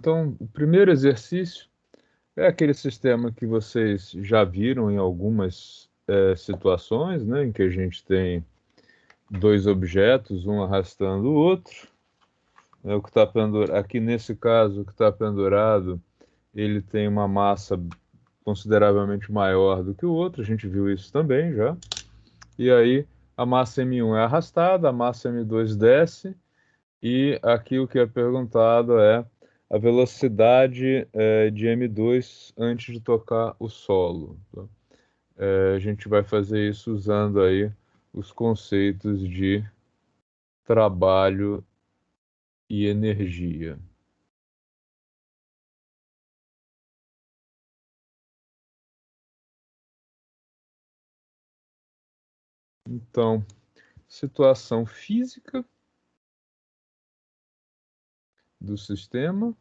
Então, o primeiro exercício é aquele sistema que vocês já viram em algumas situações, né, em que a gente tem dois objetos, um arrastando o outro. O que está aqui nesse caso, o que está pendurado, ele tem uma massa consideravelmente maior do que o outro, a gente viu isso também já. E aí a massa M1 é arrastada, a massa M2 desce, e aqui o que é perguntado é a velocidade de M2 antes de tocar o solo. Tá? A gente vai fazer isso usando aí os conceitos de trabalho e energia. Então, situação física do sistema,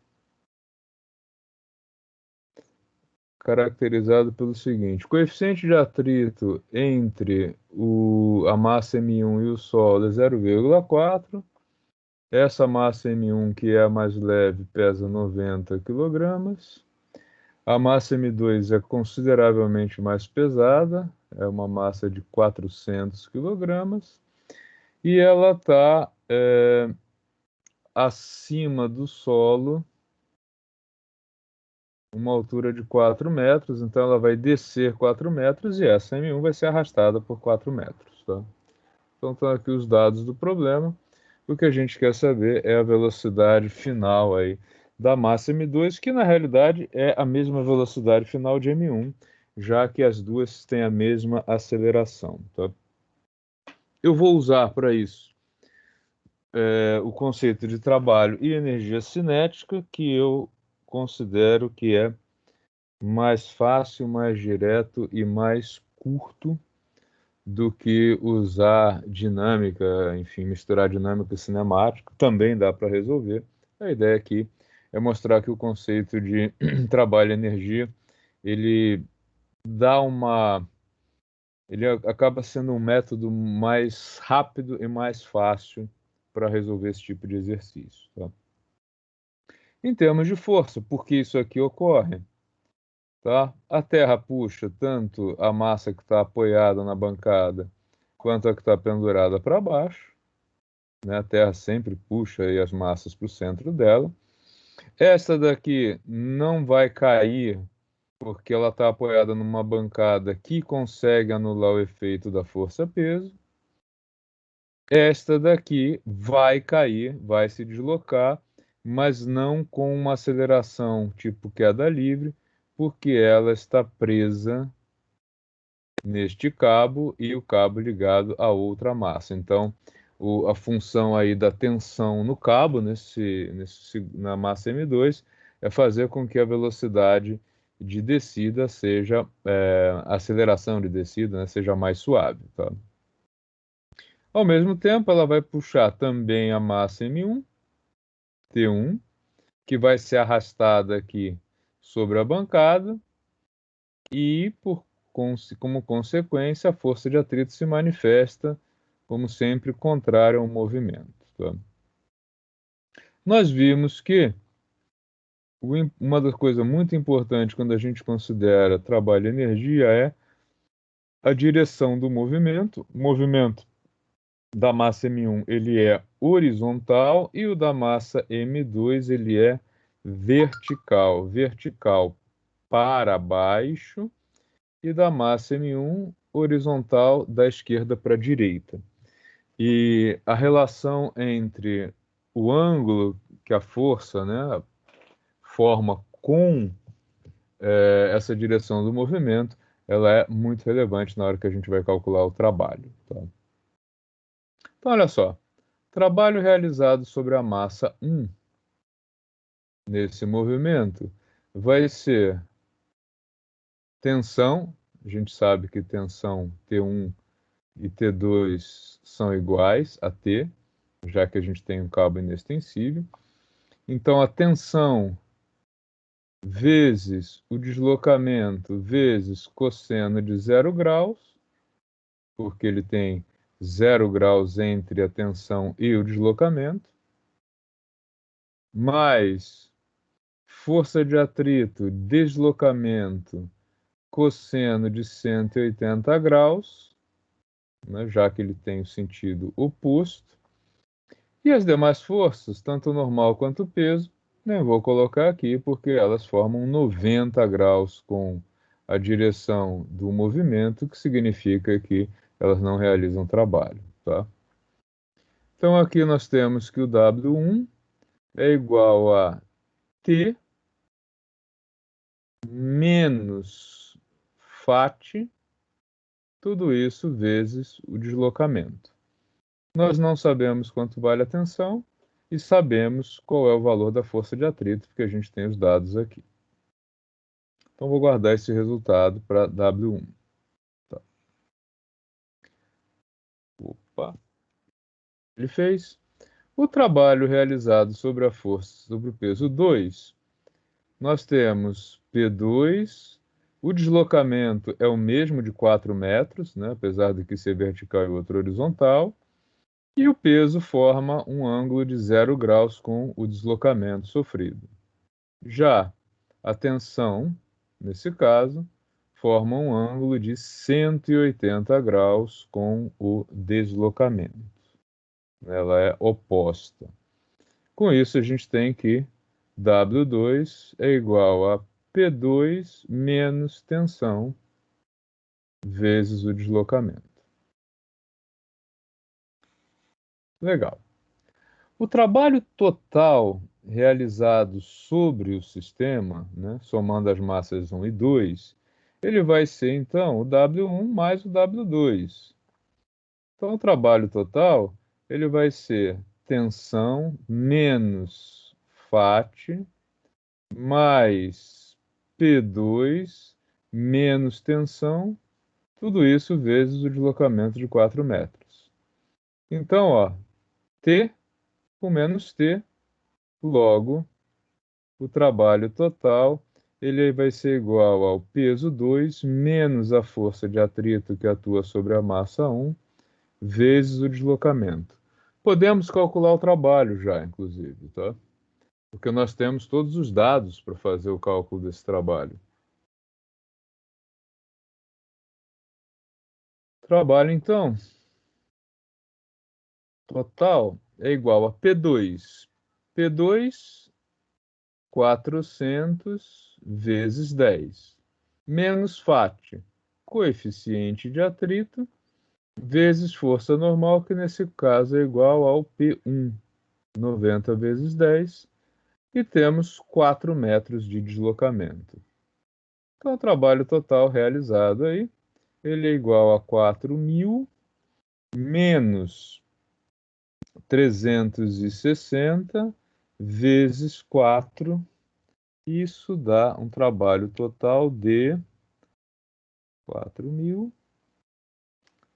caracterizado pelo seguinte: coeficiente de atrito entre a massa M1 e o solo é 0,4. Essa massa M1, que é a mais leve, pesa 90 kg. A massa M2 é consideravelmente mais pesada, é uma massa de 400 kg, e ela está acima do solo, uma altura de 4 metros, então ela vai descer 4 metros e essa M1 vai ser arrastada por 4 metros. Tá? Então estão aqui os dados do problema. O que a gente quer saber é a velocidade final aí da massa M2, que na realidade é a mesma velocidade final de M1, já que as duas têm a mesma aceleração. Tá? Eu vou usar para isso o conceito de trabalho e energia cinética, que eu considero que é mais fácil, mais direto e mais curto do que usar dinâmica, enfim, misturar dinâmica e cinemática, também dá para resolver. A ideia aqui é mostrar que o conceito de trabalho e energia, ele dá ele acaba sendo um método mais rápido e mais fácil para resolver esse tipo de exercício. Tá? Em termos de força, por que isso aqui ocorre? Tá? A Terra puxa tanto a massa que está apoiada na bancada quanto a que está pendurada para baixo. Né? A Terra sempre puxa aí as massas para o centro dela. Essa daqui não vai cair porque ela está apoiada numa bancada que consegue anular o efeito da força-peso. Esta daqui vai cair, vai se deslocar, mas não com uma aceleração tipo queda livre, porque ela está presa neste cabo e o cabo ligado a outra massa. Então, a função aí da tensão no cabo, na massa M2, é fazer com que a velocidade de descida seja, a aceleração de descida, né, seja mais suave. Tá? Ao mesmo tempo, ela vai puxar também a massa M1, T1, que vai ser arrastada aqui sobre a bancada, e como consequência, a força de atrito se manifesta, como sempre, contrária ao movimento. Tá? Nós vimos que uma das coisas muito importantes quando a gente considera trabalho e energia é a direção do movimento. O movimento da massa M1 ele é horizontal e o da massa M2 ele é vertical, vertical para baixo, e da massa M1 horizontal da esquerda para a direita. E a relação entre o ângulo que a força, né, forma com essa direção do movimento, ela é muito relevante na hora que a gente vai calcular o trabalho. Tá? Então, olha só, trabalho realizado sobre a massa 1 nesse movimento vai ser tensão, a gente sabe que tensão T1 e T2 são iguais a T, já que a gente tem um cabo inextensível. Então, a tensão vezes o deslocamento vezes cosseno de 0 graus, porque ele tem 0 graus entre a tensão e o deslocamento, mais força de atrito, deslocamento, cosseno de 180 graus, né, já que ele tem o sentido oposto. E as demais forças, tanto o normal quanto o peso, nem vou colocar aqui porque elas formam 90 graus com a direção do movimento, que significa que elas não realizam trabalho, tá? Então aqui nós temos que o W1 é igual a T menos FAT, tudo isso vezes o deslocamento. Nós não sabemos quanto vale a tensão e sabemos qual é o valor da força de atrito, porque a gente tem os dados aqui. Então, vou guardar esse resultado para W1. Tá. Opa. Ele fez. O trabalho realizado sobre a força sobre o peso 2, nós temos P2, o deslocamento é o mesmo de 4 metros, né, apesar de que ser vertical e outro horizontal, e o peso forma um ângulo de 0 graus com o deslocamento sofrido. Já a tensão, nesse caso, forma um ângulo de 180 graus com o deslocamento. Ela é oposta. Com isso, a gente tem que W2 é igual a P2 menos tensão vezes o deslocamento. Legal. O trabalho total realizado sobre o sistema, né, somando as massas 1 e 2, ele vai ser, então, o W1 mais o W2. Então, o trabalho total ele vai ser tensão menos FAT mais P2 menos tensão, tudo isso vezes o deslocamento de 4 metros. Então, ó, T com menos T, logo, o trabalho total ele vai ser igual ao peso 2 menos a força de atrito que atua sobre a massa 1, vezes o deslocamento. Podemos calcular o trabalho já, inclusive, tá? Porque nós temos todos os dados para fazer o cálculo desse trabalho. Trabalho, então, total é igual a P2. P2, 400 vezes 10. Menos FAT, coeficiente de atrito, vezes força normal, que nesse caso é igual ao P1, 90 vezes 10, e temos 4 metros de deslocamento. Então, o trabalho total realizado aí, ele é igual a 4.000 menos 360 vezes 4. Isso dá um trabalho total de 4.000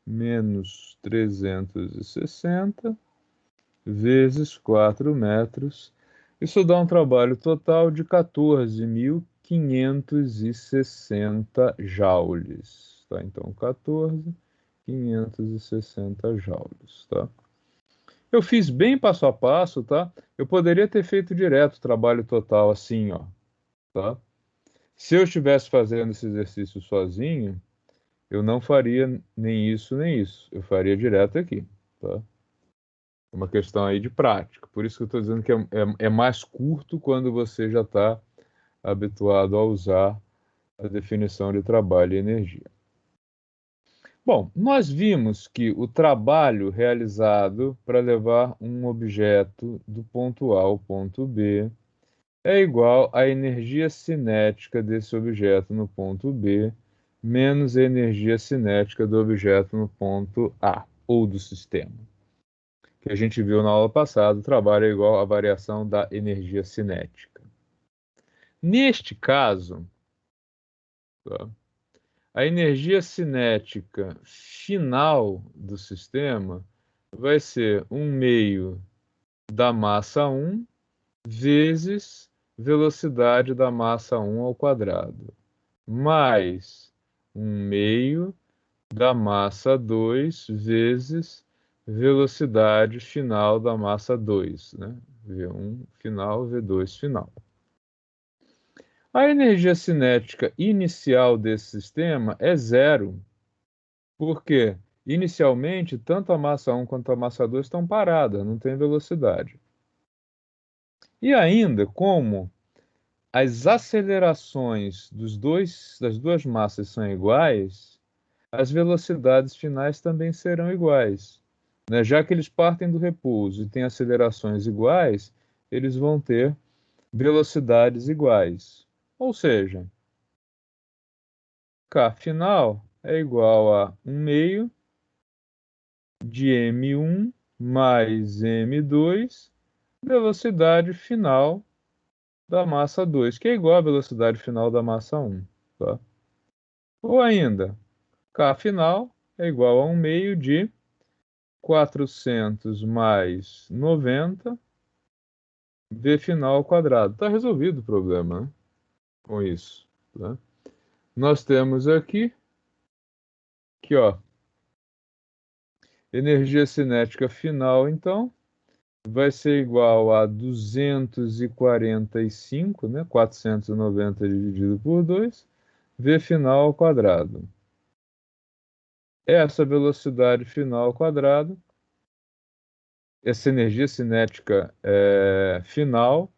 menos 360 vezes 4 metros. Isso dá um trabalho total de 14.560 joules. Tá? Então, 14.560 joules. Tá? Eu fiz bem passo a passo, tá? Eu poderia ter feito direto o trabalho total assim, ó. Tá? Se eu estivesse fazendo esse exercício sozinho, eu não faria nem isso nem isso. Eu faria direto aqui, tá? É uma questão aí de prática. Por isso que eu estou dizendo que é mais curto quando você já está habituado a usar a definição de trabalho e energia. Bom, nós vimos que o trabalho realizado para levar um objeto do ponto A ao ponto B é igual à energia cinética desse objeto no ponto B menos a energia cinética do objeto no ponto A, ou do sistema. Que a gente viu na aula passada, o trabalho é igual à variação da energia cinética. Neste caso, tá, a energia cinética final do sistema vai ser 1/2 da massa 1 vezes velocidade da massa 1 ao quadrado, mais 1/2 da massa 2 vezes velocidade final da massa 2, né? V1 final, V2 final. A energia cinética inicial desse sistema é zero, porque inicialmente tanto a massa 1 quanto a massa 2 estão paradas, não tem velocidade. E ainda, como as acelerações das duas massas são iguais, as velocidades finais também serão iguais, né? Já que eles partem do repouso e têm acelerações iguais, eles vão ter velocidades iguais. Ou seja, K final é igual a 1 meio de m1 mais m2, velocidade final da massa 2, que é igual à velocidade final da massa 1. Tá? Ou ainda, K final é igual a 1 meio de 400 mais 90 V final ao quadrado. Está resolvido o problema, né? Com isso. Tá? Nós temos aqui, ó, energia cinética final, então, vai ser igual a 245, né? 490 dividido por 2, V final ao quadrado. Essa velocidade final ao quadrado, essa energia cinética final,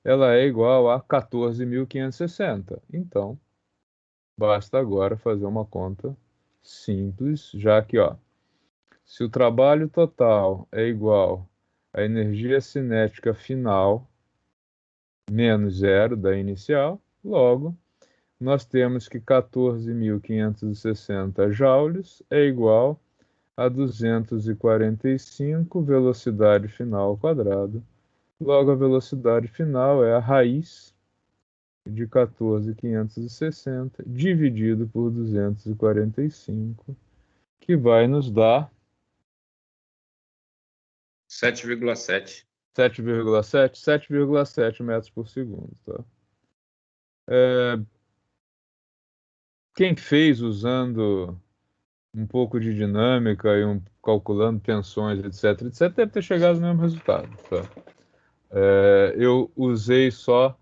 ela é igual a 14.560. Então, basta agora fazer uma conta simples, já que, ó, se o trabalho total é igual à energia cinética final menos zero da inicial, logo, nós temos que 14.560 joules é igual a 245 velocidade final ao quadrado. Logo, a velocidade final é a raiz de 14.560 dividido por 245, que vai nos dar 7,7. 7,7 metros por segundo. Tá? Quem fez usando um pouco de dinâmica e calculando tensões, etc., deve ter chegado no mesmo resultado. Tá? Eu usei só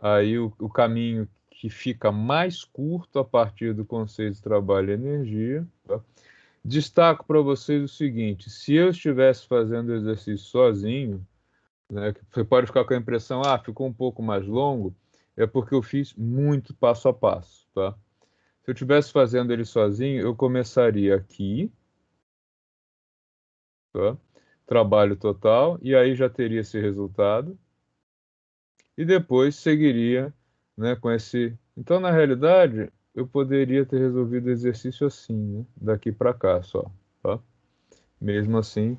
aí o caminho que fica mais curto a partir do conceito de trabalho e energia. Tá? Destaco para vocês o seguinte: se eu estivesse fazendo o exercício sozinho, né, você pode ficar com a impressão, ficou um pouco mais longo, é porque eu fiz muito passo a passo. Tá? Se eu estivesse fazendo ele sozinho, eu começaria aqui, tá? Trabalho total, e aí já teria esse resultado, e depois seguiria, né, com esse. Então, na realidade, eu poderia ter resolvido o exercício assim, né, daqui para cá só. Tá? Mesmo assim,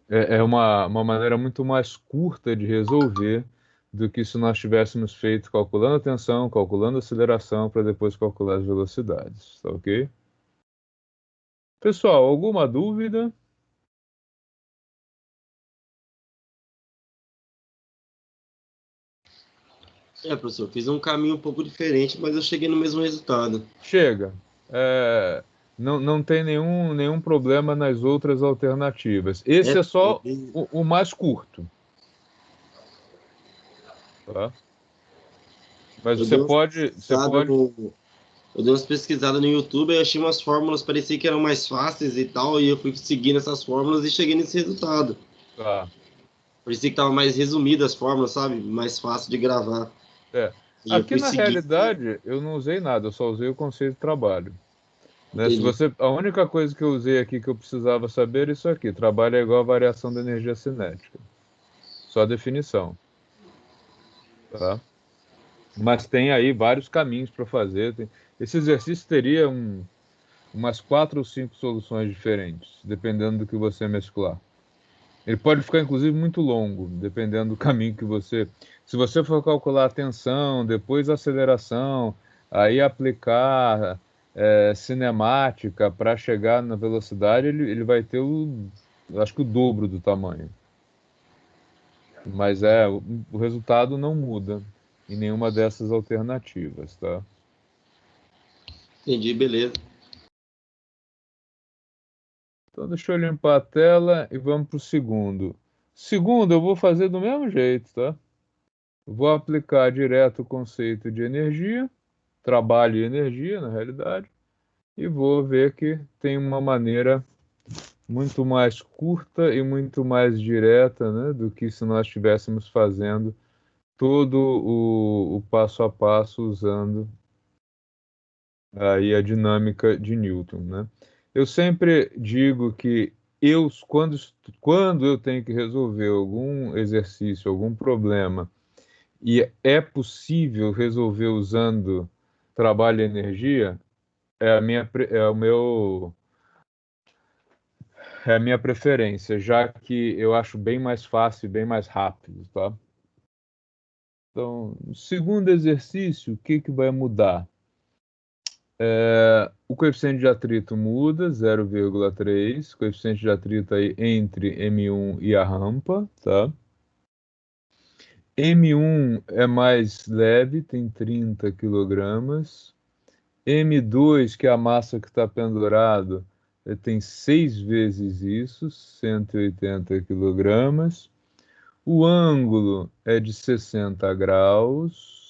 é uma maneira muito mais curta de resolver do que se nós tivéssemos feito calculando a tensão, calculando a aceleração, para depois calcular as velocidades. Tá ok? Pessoal, alguma dúvida? Professor, fiz um caminho um pouco diferente, mas eu cheguei no mesmo resultado. Chega. Não tem nenhum problema nas outras alternativas. Esse é só o mais curto. Tá? Mas você pode. Eu dei umas pesquisadas no YouTube, eu achei umas fórmulas, parecia que eram mais fáceis e tal, e eu fui seguindo essas fórmulas e cheguei nesse resultado. Tá. Parecia que tava mais resumidas as fórmulas, sabe? Mais fácil de gravar. Aqui, na realidade, eu não usei nada, eu só usei o conceito de trabalho. Né? A única coisa que eu usei aqui que eu precisava saber é isso aqui: trabalho é igual a variação da energia cinética. Só a definição. Tá? Mas tem aí vários caminhos para fazer. Esse exercício teria umas 4 ou 5 soluções diferentes, dependendo do que você mesclar. Ele pode ficar, inclusive, muito longo, dependendo do caminho que você. Se você for calcular a tensão, depois a aceleração, aí aplicar cinemática para chegar na velocidade, ele vai ter acho que o dobro do tamanho. Mas o resultado não muda em nenhuma dessas alternativas, tá? Entendi, beleza. Então, deixa eu limpar a tela e vamos para o segundo. Segundo, eu vou fazer do mesmo jeito, tá? Vou aplicar direto o conceito de energia, trabalho e energia, na realidade, e vou ver que tem uma maneira muito mais curta e muito mais direta, né, do que se nós estivéssemos fazendo todo o passo a passo usando aí a dinâmica de Newton, né? Eu sempre digo que quando eu tenho que resolver algum exercício, algum problema, e é possível resolver usando trabalho e energia, é a minha preferência, já que eu acho bem mais fácil e bem mais rápido, tá? Então, no segundo exercício, o que que vai mudar? O coeficiente de atrito muda, 0,3. Coeficiente de atrito aí entre M1 e a rampa, tá? M1 é mais leve, tem 30 quilogramas. M2, que é a massa que está pendurado, tem 6 vezes isso, 180 quilogramas. O ângulo é de 60 graus.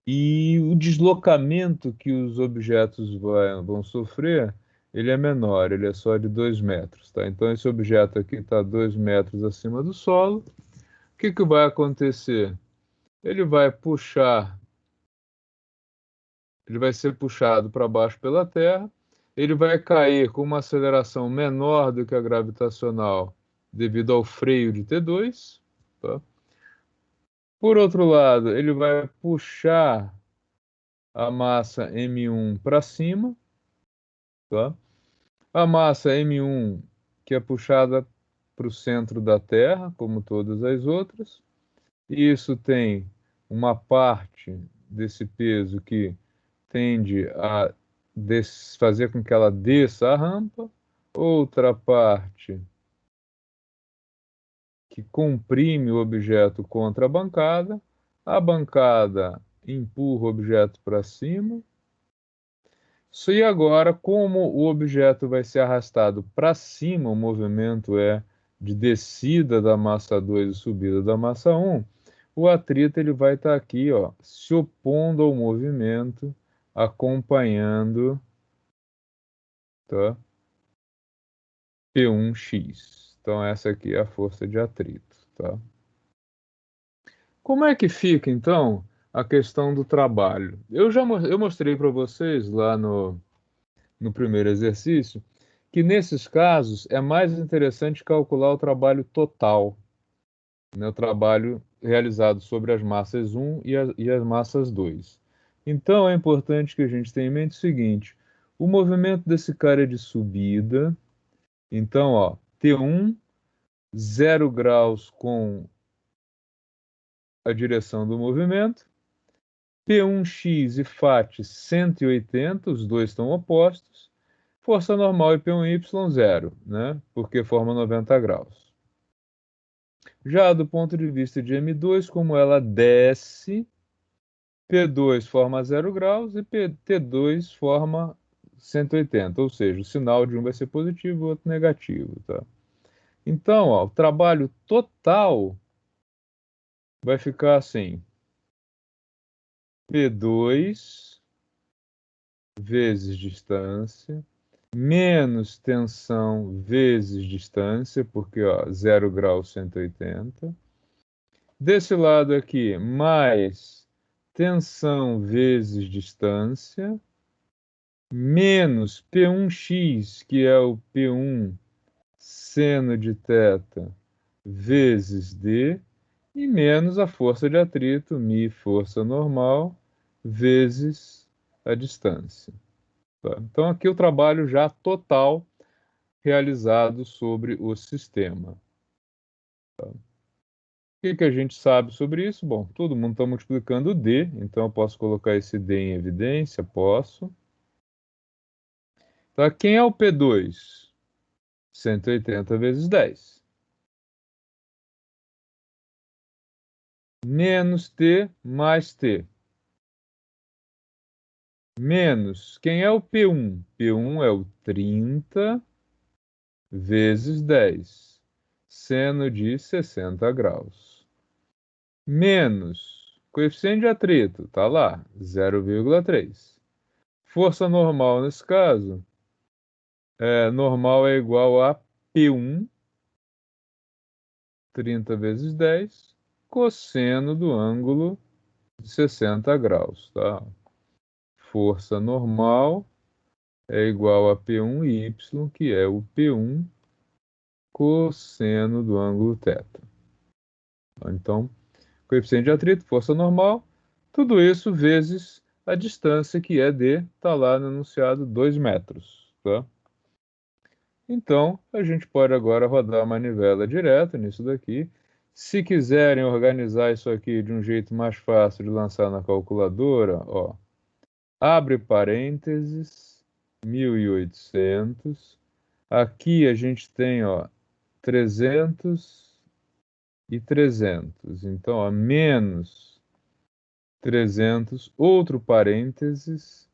E o deslocamento que os objetos vão sofrer, ele é menor, ele é só de 2 metros, tá? Então, esse objeto aqui está 2 metros acima do solo. O que que vai acontecer? Ele vai puxar, ele vai ser puxado para baixo pela Terra, ele vai cair com uma aceleração menor do que a gravitacional devido ao freio de T2, tá? Por outro lado, ele vai puxar a massa M1 para cima, tá? A massa M1, que é puxada para o centro da Terra, como todas as outras, e isso tem uma parte desse peso que tende a fazer com que ela desça a rampa, outra parte que comprime o objeto contra a bancada empurra o objeto para cima. E agora, como o objeto vai ser arrastado para cima, o movimento é de descida da massa 2 e subida da massa 1, o atrito ele vai estar aqui, ó, se opondo ao movimento, acompanhando, tá? P1x. Então, essa aqui é a força de atrito, tá? Como é que fica, então, a questão do trabalho? Eu mostrei para vocês lá no primeiro exercício, que nesses casos é mais interessante calcular o trabalho total, né, o trabalho realizado sobre as massas 1 e as massas 2. Então é importante que a gente tenha em mente o seguinte: o movimento desse cara é de subida, então ó, T1, 0 graus com a direção do movimento, P1x e FAT 180, os dois estão opostos. Força normal e P1y, zero, né? Porque forma 90 graus. Já do ponto de vista de M2, como ela desce, P2 forma 0 graus e T2 forma 180, ou seja, o sinal de um vai ser positivo e o outro negativo, tá? Então, ó, o trabalho total vai ficar assim: P2 vezes distância, menos tensão vezes distância, porque ó, 0 grau 180. Desse lado aqui, mais tensão vezes distância, menos P1x, que é o P1 seno de θ vezes d, e menos a força de atrito, μ, força normal, vezes a distância. Tá? Então, aqui o trabalho já total realizado sobre o sistema. Tá? O que que a gente sabe sobre isso? Bom, todo mundo está multiplicando o D, então eu posso colocar esse D em evidência? Posso. Tá? Quem é o P2? 180 vezes 10. Menos T mais T. Menos, quem é o P1? P1 é o 30 vezes 10, seno de 60 graus. menos coeficiente de atrito, está lá, 0,3. Força normal nesse caso, normal é igual a P1, 30 vezes 10, cosseno do ângulo de 60 graus, tá? Força normal é igual a P1y, que é o P1 cosseno do ângulo θ. Então, coeficiente de atrito, força normal, tudo isso vezes a distância que é d, está lá no enunciado 2 metros, tá? Então, a gente pode agora rodar a manivela direto nisso daqui. Se quiserem organizar isso aqui de um jeito mais fácil de lançar na calculadora, ó, abre parênteses, 1.800. Aqui a gente tem, ó, 300 e 300. Então, ó, menos 300, outro parênteses,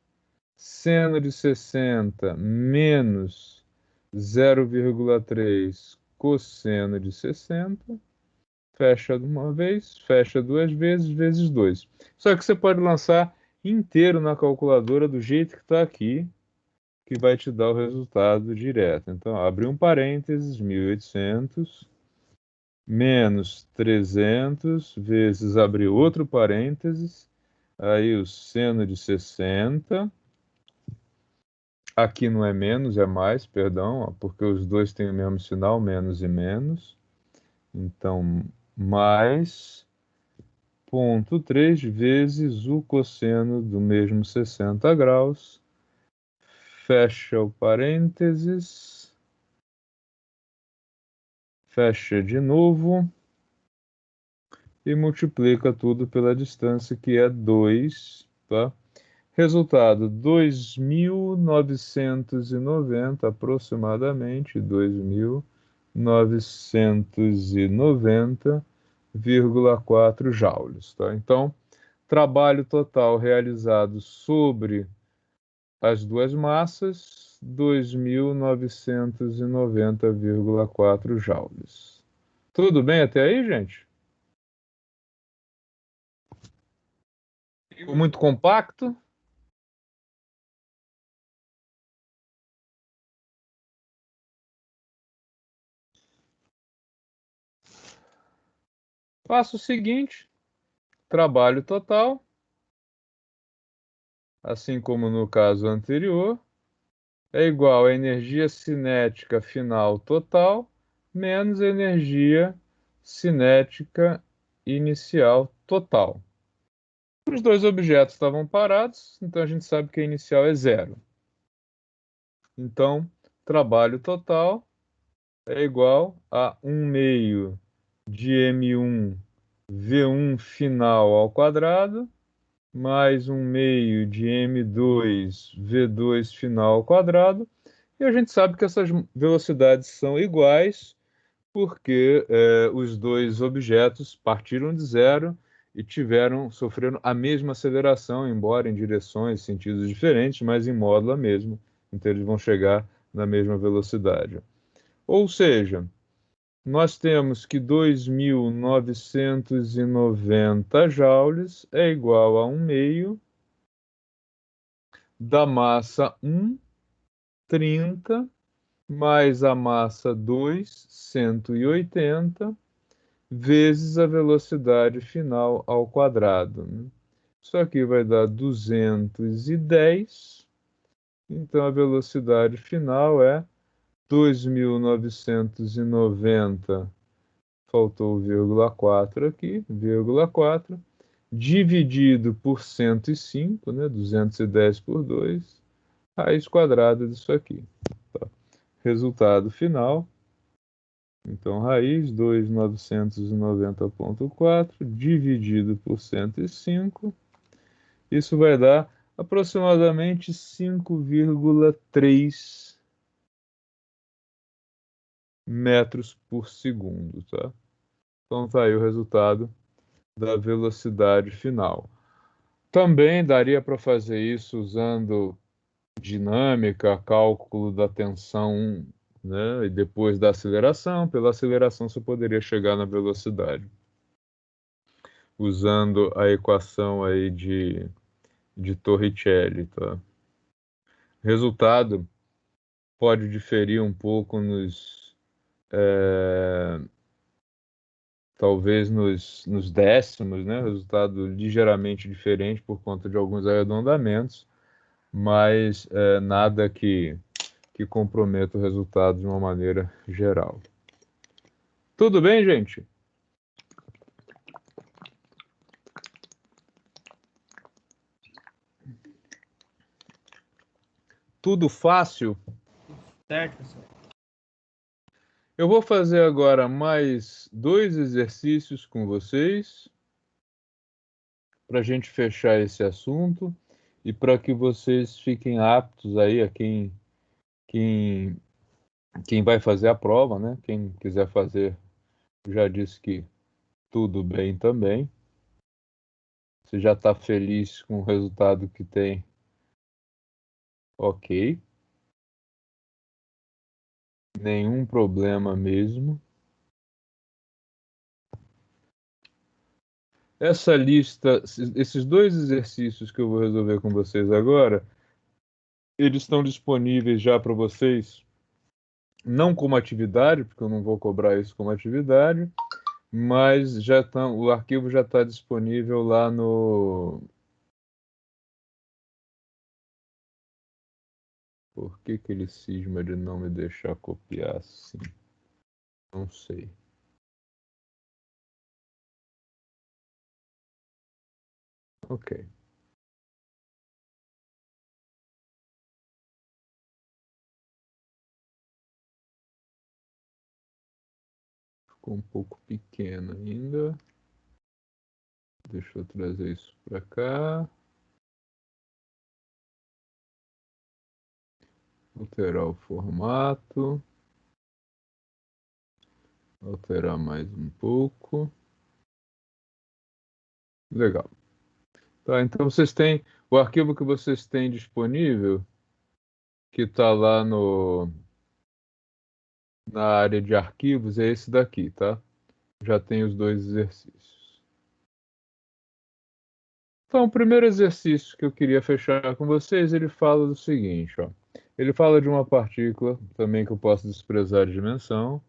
seno de 60 menos 0,3 cosseno de 60, fecha uma vez, fecha duas vezes, vezes 2. Só que você pode lançar inteiro na calculadora do jeito que está aqui, que vai te dar o resultado direto. Então, abre um parênteses, 1.800, menos 300, vezes abrir outro parênteses, aí o seno de 60, aqui não é menos, é mais, perdão, ó, porque os dois têm o mesmo sinal, menos e menos. Então, mais 0,3 vezes o cosseno do mesmo 60 graus. Fecha o parênteses. Fecha de novo. E multiplica tudo pela distância, que é 2, tá? Resultado, 2.990, aproximadamente, 2.990,4 joules, tá? Então, trabalho total realizado sobre as duas massas, 2.990,4 joules. Tudo bem até aí, gente? Muito compacto? Faço o seguinte, trabalho total, assim como no caso anterior, é igual a energia cinética final total menos a energia cinética inicial total. Os dois objetos estavam parados, então a gente sabe que a inicial é zero. Então, trabalho total é igual a 1 meio de M1 V1 final ao quadrado, mais 1 meio de M2 V2 final ao quadrado. E a gente sabe que essas velocidades são iguais, porque os dois objetos partiram de zero e sofreram a mesma aceleração, embora em direções, sentidos diferentes, mas em módulo mesmo. Então eles vão chegar na mesma velocidade. Ou seja, nós temos que 2.990 joules é igual a 1 meio da massa 1, 30, mais a massa 2, 180, vezes a velocidade final ao quadrado, né? Isso aqui vai dar 210. Então, a velocidade final é 2.990, faltou o vírgula 4 aqui, vírgula 4, dividido por 105, né? 210 por 2, raiz quadrada disso aqui. Tá? Resultado final, então, raiz 2.990,4 dividido por 105, isso vai dar aproximadamente 5,3 metros por segundo, tá? Então, tá aí o resultado da velocidade final. Também daria para fazer isso usando dinâmica, cálculo da tensão, né? E depois da aceleração. Pela aceleração você poderia chegar na velocidade. usando a equação aí de Torricelli, tá? Resultado pode diferir um pouco talvez nos décimos, né? Resultado ligeiramente diferente por conta de alguns arredondamentos, mas nada que comprometa o resultado de uma maneira geral. Tudo bem, gente? Tudo fácil? Certo, professor? Eu vou fazer agora mais 2 exercícios com vocês para a gente fechar esse assunto e para que vocês fiquem aptos aí a quem vai fazer a prova, né? Quem quiser fazer, já disse que tudo bem também. Você já está feliz com o resultado que tem? Ok. Nenhum problema mesmo. Essa lista, esses 2 exercícios que eu vou resolver com vocês agora, eles estão disponíveis já para vocês, não como atividade, porque eu não vou cobrar isso como atividade, mas o arquivo já está disponível lá no... Por que ele cisma de não me deixar copiar assim? Não sei. Ok. Ficou um pouco pequeno ainda. Deixa eu trazer isso para cá. Alterar o formato. Alterar mais um pouco. Legal. Tá, então vocês têm o arquivo que vocês têm disponível, que está lá na área de arquivos, é esse daqui, tá? Já tem os 2 exercícios. Então, o primeiro exercício que eu queria fechar com vocês, ele fala do seguinte, ó. Ele fala de uma partícula, também que eu posso desprezar a dimensão,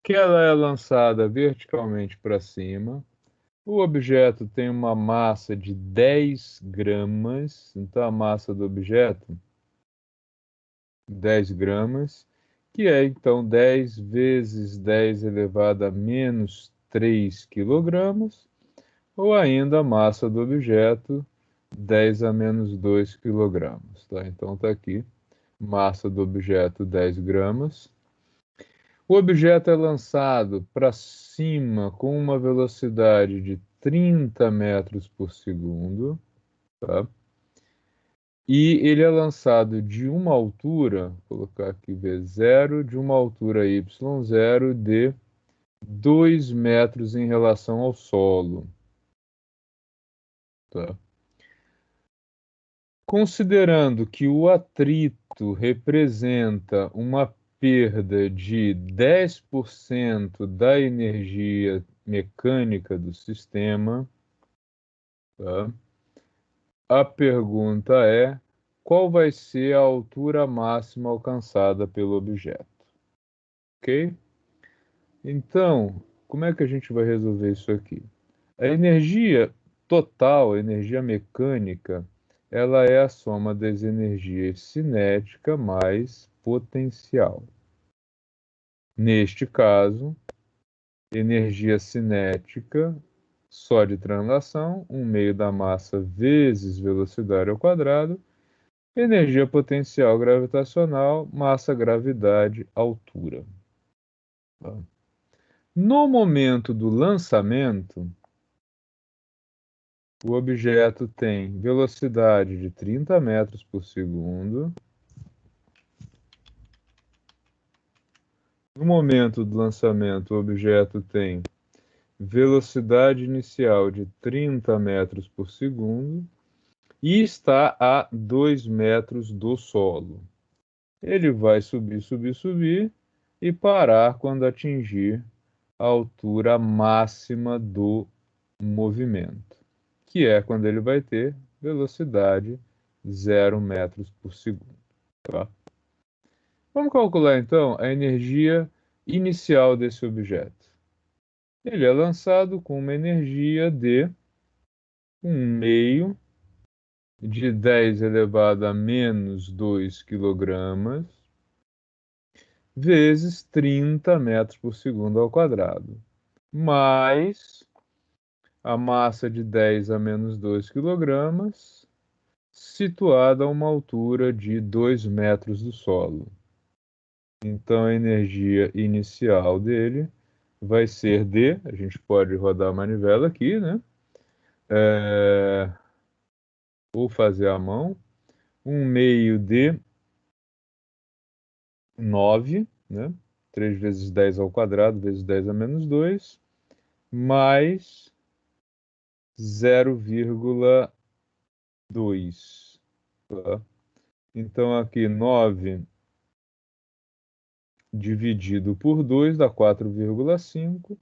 que ela é lançada verticalmente para cima. O objeto tem uma massa de 10 gramas, então a massa do objeto, 10 gramas, que é então 10 vezes 10 elevado a menos 3 quilogramas, ou ainda a massa do objeto, 10 a menos 2 quilogramas. Tá? Então está aqui, massa do objeto 10 gramas. O objeto é lançado para cima com uma velocidade de 30 metros por segundo, tá? E ele é lançado de uma altura, vou colocar aqui V0, de uma altura Y0 de 2 metros em relação ao solo. Tá? Considerando que o atrito representa uma perda de 10% da energia mecânica do sistema, tá? A pergunta é: qual vai ser a altura máxima alcançada pelo objeto? Ok? Então, como é que a gente vai resolver isso aqui? A energia total, a energia mecânica, ela é a soma das energias cinética mais potencial. Neste caso, energia cinética só de translação, 1/2 da massa vezes velocidade ao quadrado, energia potencial gravitacional, massa, gravidade, altura. Tá? No momento do lançamento, o objeto tem velocidade de 30 metros por segundo. No momento do lançamento, o objeto tem velocidade inicial de 30 metros por segundo e está a 2 metros do solo. Ele vai subir, subir, subir e parar quando atingir a altura máxima do movimento, que é quando ele vai ter velocidade 0 metros por segundo. Tá? Vamos calcular então a energia inicial desse objeto. Ele é lançado com uma energia de 1/2 de 10 elevado a menos 2 quilogramas vezes 30 metros por segundo ao quadrado, mais a massa de 10 a menos 2 quilogramas, situada a uma altura de 2 metros do solo. Então, a energia inicial dele vai ser de, a gente pode rodar a manivela aqui, né? Ou fazer à mão, 1/2 de 9, né? 3 vezes 10 ao quadrado, vezes 10 a menos 2, mais 0,2. Tá? Então, aqui 9 dividido por 2 dá 4,5.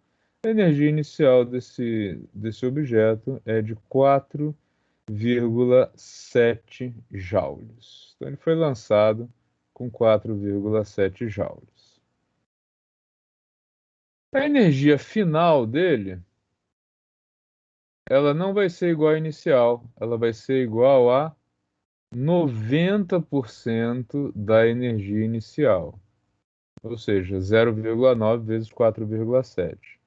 A energia inicial desse objeto é de 4,7 joules. Então, ele foi lançado com 4,7 joules. A energia final dele, ela não vai ser igual à inicial, ela vai ser igual a 90% da energia inicial, ou seja, 0,9 vezes 4,7.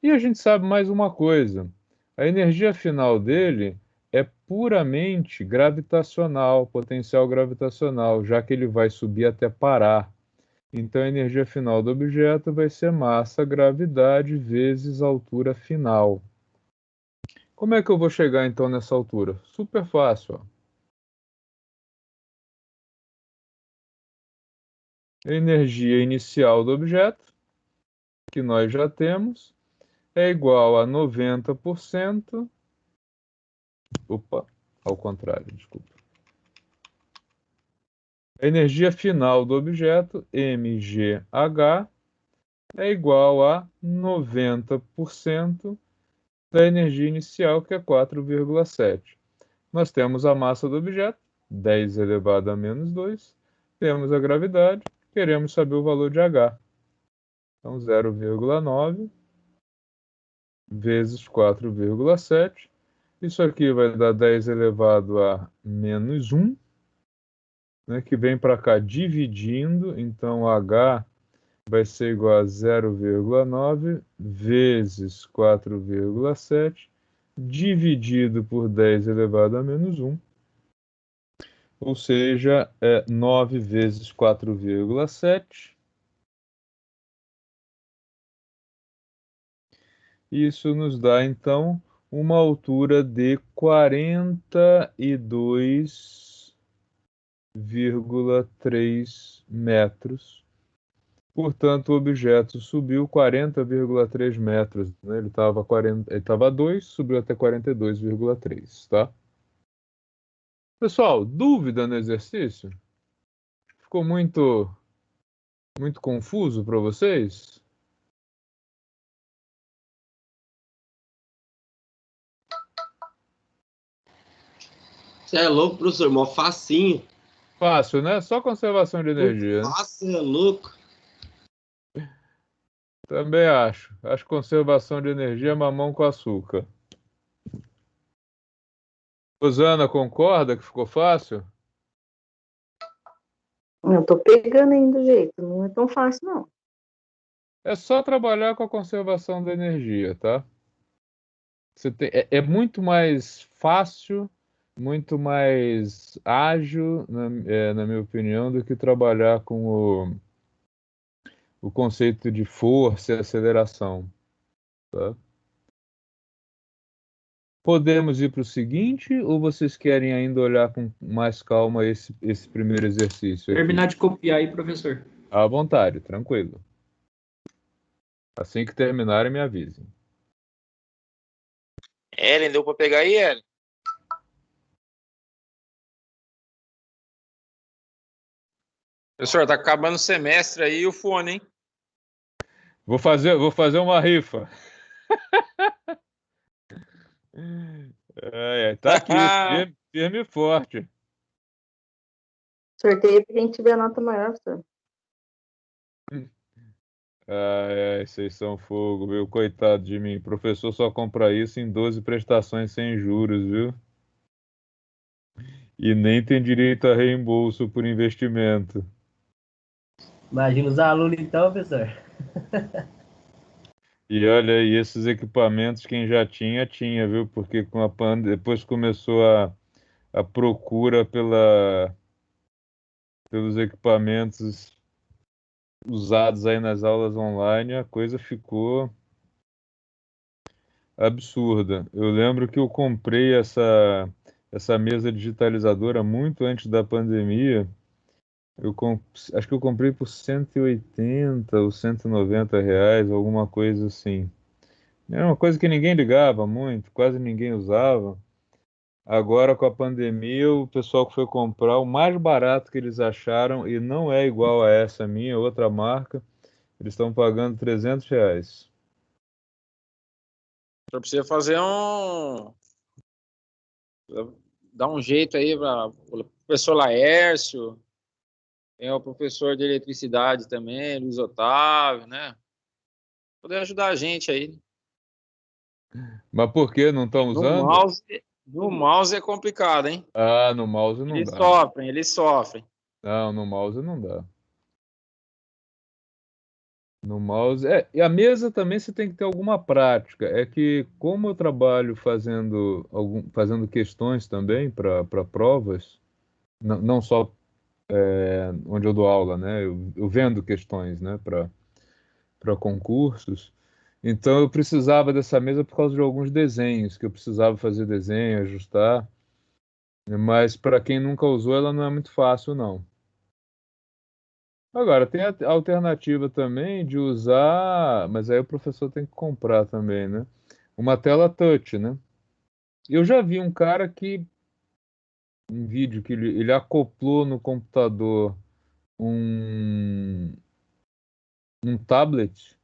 E a gente sabe mais uma coisa, a energia final dele é puramente gravitacional, potencial gravitacional, já que ele vai subir até parar. Então a energia final do objeto vai ser massa, gravidade, vezes altura final. Como é que eu vou chegar então nessa altura? Super fácil, ó. A energia inicial do objeto, que nós já temos, é igual a 90%. Opa, ao contrário, desculpa. A energia final do objeto, mgh, é igual a 90% da energia inicial, que é 4,7. Nós temos a massa do objeto, 10 elevado a menos 2. Temos a gravidade, queremos saber o valor de H. Então, 0,9 vezes 4,7. Isso aqui vai dar 10 elevado a menos 1, né, que vem para cá dividindo. Então, H vai ser igual a 0,9 vezes 4,7 dividido por 10 elevado a menos 1. Ou seja, 9 vezes 4,7. Isso nos dá, então, uma altura de 42,3 metros. Portanto, o objeto subiu 40,3 metros. Né? Ele estava a 2, subiu até 42,3, tá? Pessoal, dúvida no exercício? Ficou muito confuso para vocês? Você é louco, professor? Mó facinho. Fácil, né? Só conservação de energia. Né? Fácil, é louco. Também acho. Acho que conservação de energia é mamão com açúcar. Rosana, concorda que ficou fácil? Eu tô pegando ainda o jeito, não é tão fácil, não. É só trabalhar com a conservação da energia, tá? É muito mais fácil, muito mais ágil, na minha opinião, do que trabalhar com o conceito de força e aceleração. Tá? Podemos ir para o seguinte, ou vocês querem ainda olhar com mais calma esse primeiro exercício aqui? Terminar de copiar aí, professor. À vontade, tranquilo. Assim que terminarem, me avisem. Ellen, deu para pegar aí, Ellen? Professor, tá acabando o semestre aí o fone, hein? Vou fazer uma rifa. Tá aqui, firme e forte. Sorteio pra quem tiver a nota maior, professor. Vocês são fogo, viu? Coitado de mim. O professor só compra isso em 12 prestações sem juros, viu? E nem tem direito a reembolso por investimento. Imagina os alunos então, professor. E olha aí, esses equipamentos quem já tinha, viu? Porque com a depois começou a procura pelos equipamentos usados aí nas aulas online, a coisa ficou absurda. Eu lembro que eu comprei essa mesa digitalizadora muito antes da pandemia. Acho que eu comprei por 180 ou 190 reais, alguma coisa assim. Era uma coisa que ninguém ligava muito, quase ninguém usava. Agora, com a pandemia, o pessoal que foi comprar o mais barato que eles acharam, e não é igual a essa minha, outra marca, eles estão pagando 300 reais. Só precisa fazer dar um jeito aí para o professor Laércio, tem o professor de eletricidade também, Luiz Otávio, né? Poder ajudar a gente aí. Mas por que não estão usando? No mouse é complicado, hein? Ah, no mouse não Eles dá. eles sofrem. Não, no mouse não dá. No mouse. E a mesa também você tem que ter alguma prática. É que, como eu trabalho fazendo questões também para provas, não só onde eu dou aula, né? Eu vendo questões, né, para concursos. Então eu precisava dessa mesa por causa de alguns desenhos, que eu precisava fazer desenho, ajustar. Mas para quem nunca usou, ela não é muito fácil, não. Agora, tem a alternativa também de usar, mas aí o professor tem que comprar também, né? Uma tela touch, né? Eu já vi um cara um vídeo que ele acoplou no computador um, um tablet,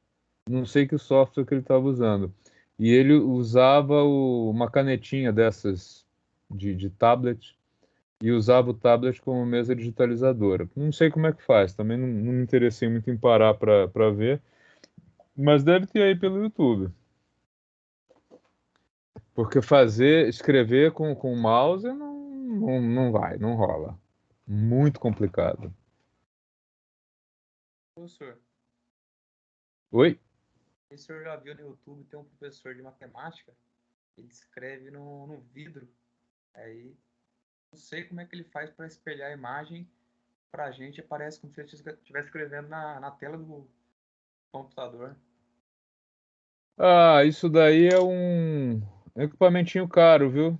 não sei que software que ele estava usando, e ele usava uma canetinha dessas de tablet, e usava o tablet como mesa digitalizadora. Não sei como é que faz, também não me interessei muito em parar para ver. Mas deve ter aí pelo YouTube. Porque escrever com mouse não vai, não rola. Muito complicado. Professor, Oi? o senhor já viu no YouTube, tem um professor de matemática, ele escreve no vidro. Aí, não sei como é que ele faz para espelhar a imagem pra gente, parece como se ele estivesse escrevendo na tela do computador. Ah, isso daí é um equipamentinho caro, viu?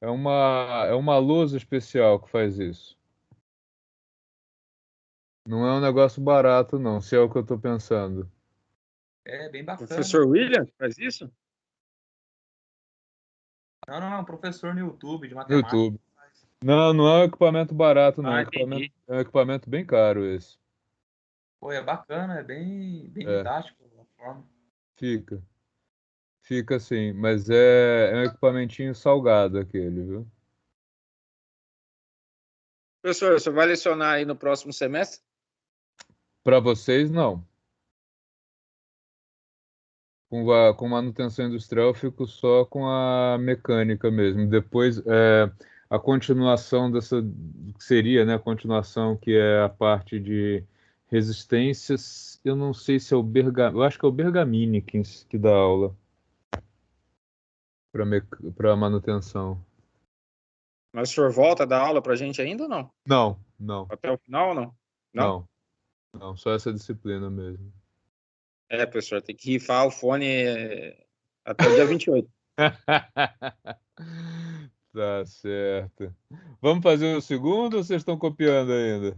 É uma lousa especial que faz isso. Não é um negócio barato, não, se é o que eu tô pensando. É bem bacana. Professor William faz isso? Não, professor no YouTube de No matemática. YouTube. Não é um equipamento barato, não. Entendi. É um equipamento bem caro esse. Pô, é bacana, é bem É. didático a forma. Fica. Fica assim, mas é um equipamentinho salgado aquele, viu? Professor, você vai lecionar aí no próximo semestre? Para vocês, não. Com manutenção industrial, eu fico só com a mecânica mesmo. Depois, a continuação que seria, né, a continuação que é a parte de resistências, eu não sei se é eu acho que é o Bergamini que dá aula para manutenção. Mas o senhor volta a dar aula pra gente ainda ou não? Não, Até o final ou não? não, só essa disciplina mesmo. É, professor, tem que rifar o fone até o dia 28. Tá certo. Vamos fazer o segundo ou vocês estão copiando ainda?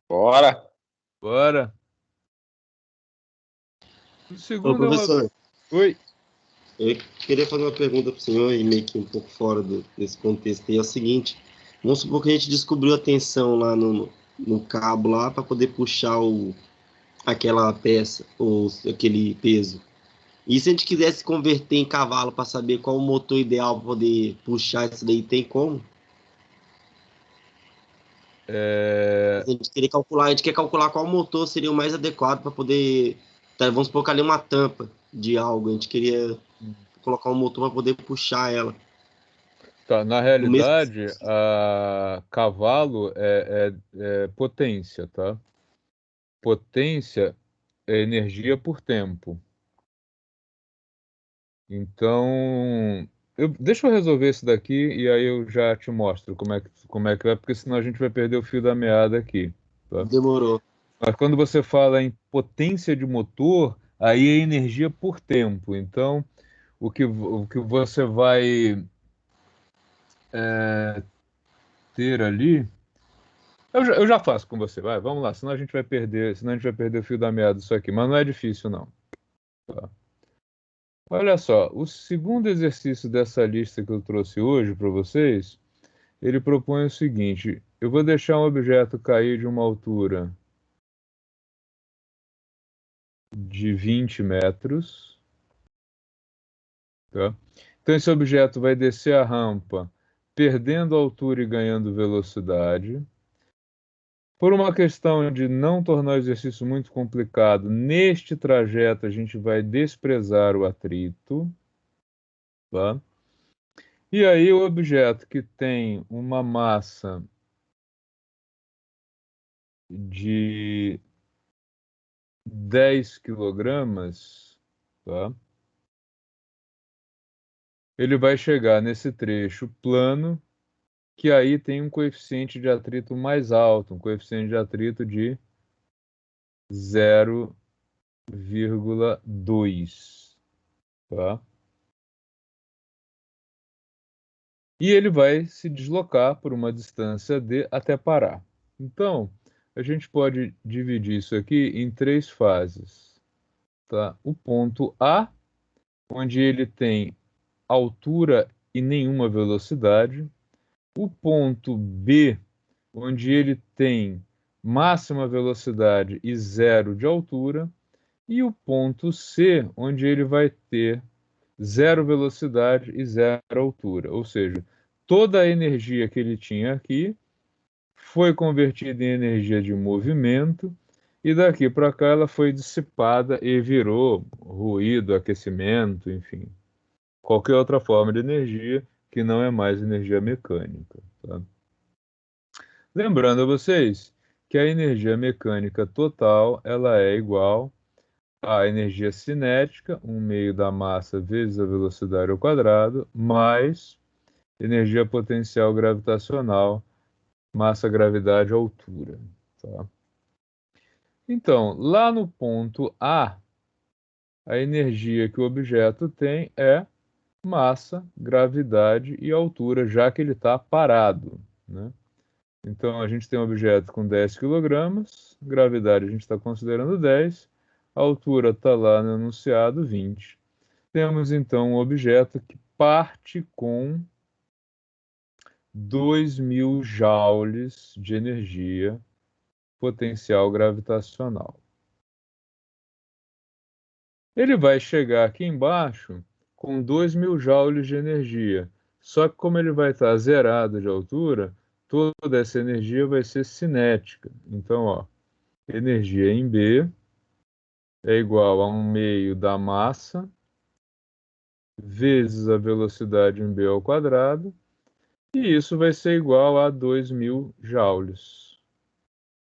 Bora! Bora. O Ô, segundo é uma. professor, Oi. eu queria fazer uma pergunta para o senhor, e meio que um pouco fora desse contexto aí. É o seguinte: vamos supor que a gente descobriu a tensão lá no cabo lá para poder puxar aquela peça, ou aquele peso. E se a gente quisesse converter em cavalo para saber qual o motor ideal para poder puxar isso daí, tem como? A gente quer calcular qual motor seria o mais adequado para poder. Tá, vamos colocar ali uma tampa de algo. A gente queria colocar um motor para poder puxar ela. Tá, na realidade, a cavalo é potência, tá? Potência é energia por tempo. Então, deixa eu resolver isso daqui e aí eu já te mostro como é que é, porque senão a gente vai perder o fio da meada aqui, tá? Demorou. Mas quando você fala em potência de motor, aí é energia por tempo. Então, o que você vai ter ali. Eu já faço com você, vai, vamos lá, senão a gente vai perder o fio da meada disso aqui, mas não é difícil, não. Tá? Olha só, o segundo exercício dessa lista que eu trouxe hoje para vocês, ele propõe o seguinte: eu vou deixar um objeto cair de uma altura de 20 metros, tá? Então esse objeto vai descer a rampa, perdendo altura e ganhando velocidade. Por uma questão de não tornar o exercício muito complicado, neste trajeto a gente vai desprezar o atrito, tá? E aí o objeto que tem uma massa de 10 quilogramas, tá? Ele vai chegar nesse trecho plano, que aí tem um coeficiente de atrito mais alto, um coeficiente de atrito de 0,2, tá? E ele vai se deslocar por uma distância d até parar. Então, a gente pode dividir isso aqui em 3 fases, tá? O ponto A, onde ele tem altura e nenhuma velocidade. O ponto B, onde ele tem máxima velocidade e 0 de altura. E o ponto C, onde ele vai ter 0 velocidade e 0 altura. Ou seja, toda a energia que ele tinha aqui foi convertida em energia de movimento e daqui para cá ela foi dissipada e virou ruído, aquecimento, enfim, qualquer outra forma de energia que não é mais energia mecânica. Tá? Lembrando a vocês que a energia mecânica total ela é igual à energia cinética, 1/2 da massa vezes a velocidade ao quadrado, mais energia potencial gravitacional, massa, gravidade, altura. Tá? Então, lá no ponto A, a energia que o objeto tem é massa, gravidade e altura, já que ele está parado, né? Então, a gente tem um objeto com 10 kg, gravidade a gente está considerando 10, a altura está lá no enunciado 20. Temos, então, um objeto que parte com 2.000 joules de energia potencial gravitacional. Ele vai chegar aqui embaixo com 2.000 joules de energia, só que como ele vai estar zerado de altura, toda essa energia vai ser cinética. Então, ó, energia em B é igual a 1/2 da massa vezes a velocidade em B ao quadrado, e isso vai ser igual a 2.000 joules.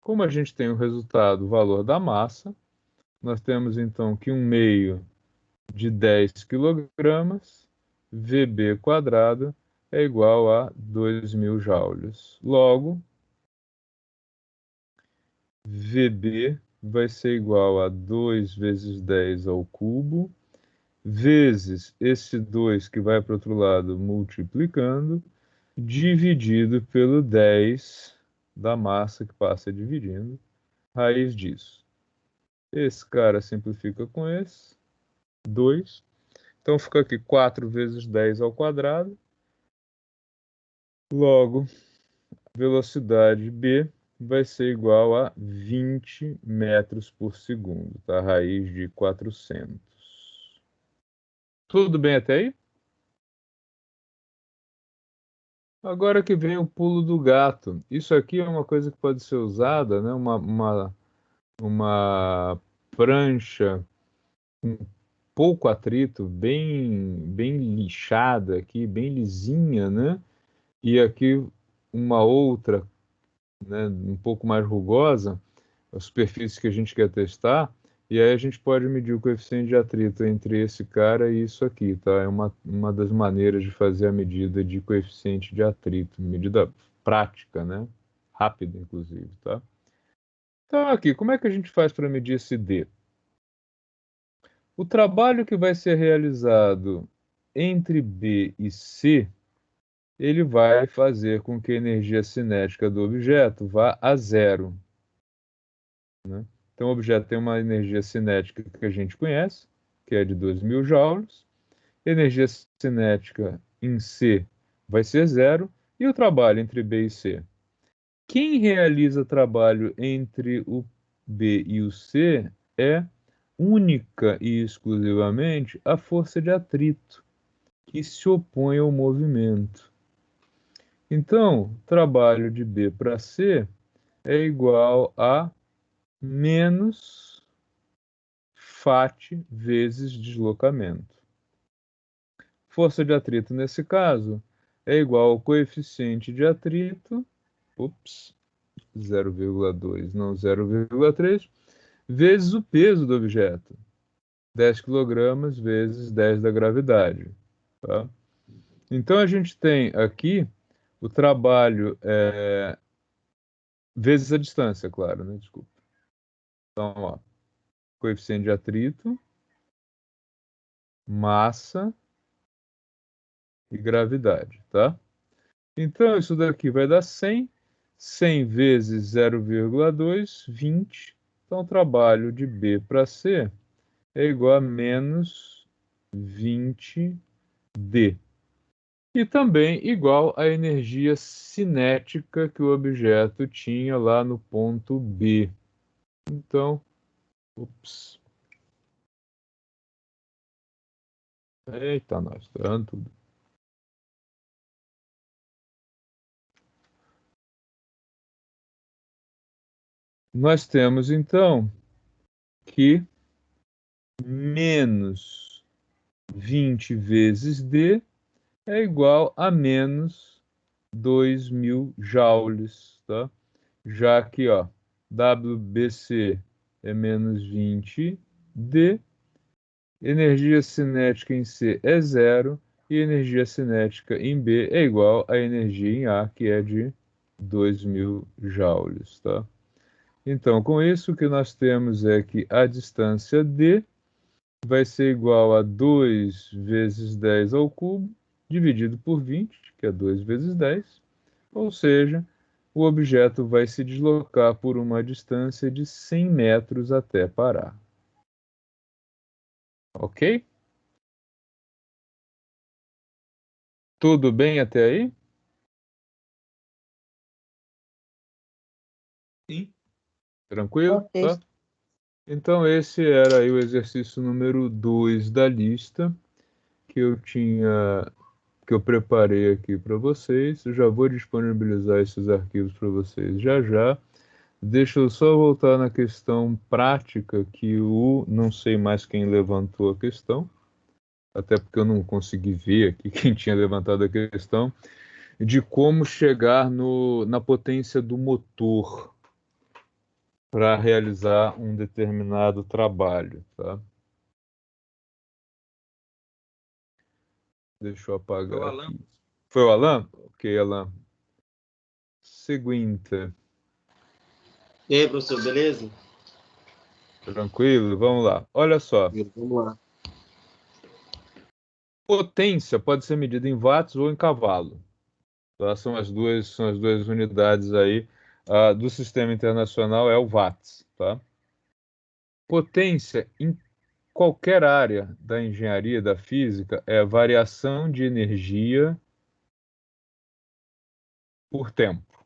Como a gente tem o resultado, o valor da massa, nós temos então que 1/2 de 10 kg, Vb quadrado, é igual a 2.000 joules. Logo, Vb vai ser igual a 2 vezes 10 ao cubo, vezes esse 2 que vai para o outro lado multiplicando, dividido pelo 10 da massa que passa dividindo, raiz disso. Esse cara simplifica com esse, 2. Então fica aqui 4 vezes 10 ao quadrado. Logo, velocidade B vai ser igual a 20 metros por segundo, tá? Raiz de 400. Tudo bem até aí? Agora que vem o pulo do gato. Isso aqui é uma coisa que pode ser usada, né? Uma prancha com pouco atrito, bem lixada aqui, bem lisinha, né? E aqui uma outra, né, um pouco mais rugosa, a superfície que a gente quer testar, e aí a gente pode medir o coeficiente de atrito entre esse cara e isso aqui, tá? É uma das maneiras de fazer a medida de coeficiente de atrito, medida prática, né? Rápida, inclusive, tá? Então, aqui, como é que a gente faz para medir esse D? O trabalho que vai ser realizado entre B e C, ele vai fazer com que a energia cinética do objeto vá a zero, né? Então, o objeto tem uma energia cinética que a gente conhece, que é de 2.000 joules. Energia cinética em C vai ser zero. E o trabalho entre B e C? Quem realiza trabalho entre o B e o C é única e exclusivamente a força de atrito, que se opõe ao movimento. Então, trabalho de B para C é igual a menos FAT vezes deslocamento. Força de atrito, nesse caso, é igual ao coeficiente de atrito, 0,2, não 0,3, vezes o peso do objeto, 10 kg vezes 10 da gravidade. Tá? Então, a gente tem aqui o trabalho vezes a distância, claro, né? Desculpa. Então, ó, coeficiente de atrito, massa e gravidade, tá? Então, isso daqui vai dar 100. 100 vezes 0,2, 20. Então, o trabalho de B para C é igual a menos 20D. E também igual à energia cinética que o objeto tinha lá no ponto B. Então, eita, nós, tá errando tudo. Nós temos, então, que menos 20 vezes D é igual a menos 2.000 joules, tá? Já que, ó, WBC é menos 20D, energia cinética em C é zero e energia cinética em B é igual à energia em A, que é de 2.000 joules, tá? Então, com isso, o que nós temos é que a distância D vai ser igual a 2 vezes 10 ao cubo, dividido por 20, que é 2 vezes 10, ou seja, o objeto vai se deslocar por uma distância de 100 metros até parar. Ok? Tudo bem até aí? Sim. Tranquilo? Ok. Tá? Então, esse era aí o exercício número 2 da lista que eu preparei aqui para vocês. Eu já vou disponibilizar esses arquivos para vocês já já. Deixa eu só voltar na questão prática que não sei mais quem levantou a questão, até porque eu não consegui ver aqui quem tinha levantado a questão, de como chegar na potência do motor para realizar um determinado trabalho, tá? Deixa eu Foi o apagar Alan. aqui. Foi o Alan? Ok, Alan. Seguinte. E aí, professor, beleza? Tranquilo? Vamos lá. Olha só. Vamos lá. Potência pode ser medida em watts ou em cavalo. Tá? São as duas unidades aí do sistema internacional, é o watts. Tá? Potência em qualquer área da engenharia, da física, é a variação de energia por tempo.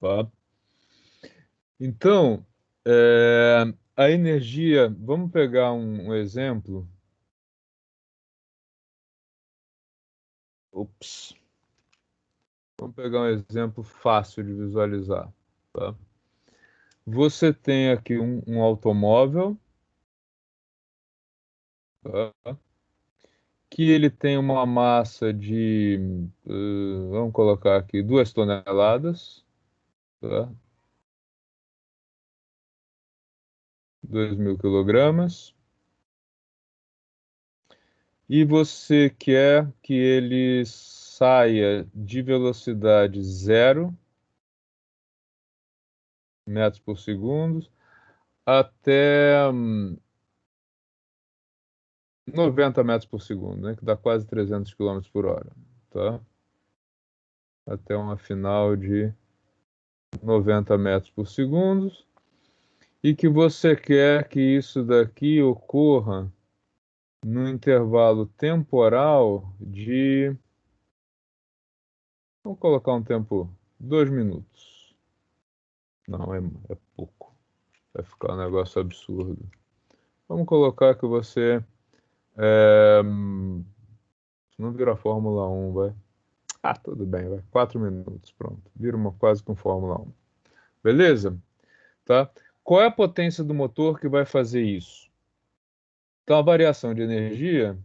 Tá? Então, a energia, vamos pegar um exemplo Ups. Vamos pegar um exemplo fácil de visualizar. Tá? Você tem aqui um automóvel, tá? Que ele tem uma massa de, vamos colocar aqui, 2 toneladas, tá? 2.000 quilogramas. E você quer que ele saia de velocidade 0 metros por segundo até 90 metros por segundo, né? Que dá quase 300 quilômetros por hora, tá? Até uma final de 90 metros por segundo. E que você quer que isso daqui ocorra no intervalo temporal de... Vamos colocar um tempo, 2 minutos. Não, é pouco. Vai ficar um negócio absurdo. Vamos colocar que você... não vira Fórmula 1, vai. Ah, tudo bem, vai. 4 minutos, pronto. Vira quase com Fórmula 1. Beleza? Tá? Qual é a potência do motor que vai fazer isso? Então, a variação de energia,